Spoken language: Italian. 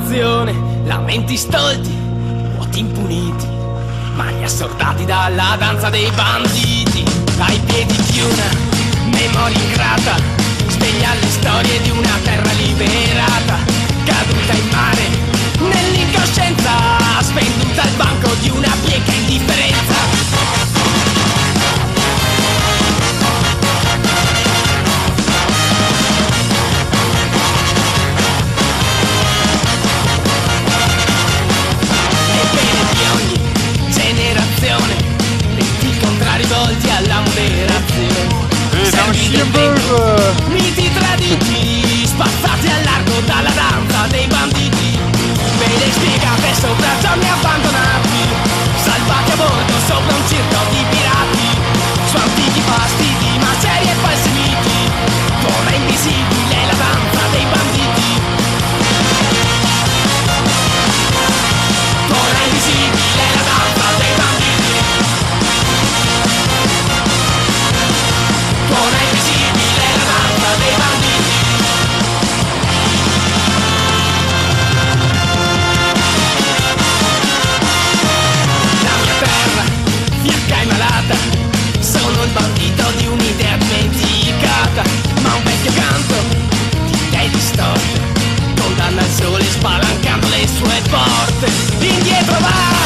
generazione, lamenti stolti, vuoti impuniti, mani assordati dalla danza dei banditi. Ai piedi di una memoria ingrata, sveglia le storie di una terra liberata, caduta in mare nell'incoscienza, svenduta al banco di una bieca indifferenza. Rivolti alla moderazione, serviti al vento, miti traditi, spazzati al largo dalla danza dei banditi. Ve le spiegate sopra giorni abbandonati, salvati a bordo sopra un circo di pirati, su antichi fastidi, macerie e falsi miti. Tuona invisibile la danza dei banditi. Tuona invisibile la danza dei banditi. Tuona invisibile la danza dei banditi. La mia terra, fiacca e malata, sono il bandito di un'idea dimenticata, ma un vecchio canto di idee distorte condanna il sole spalancando le sue porte. Indietro va!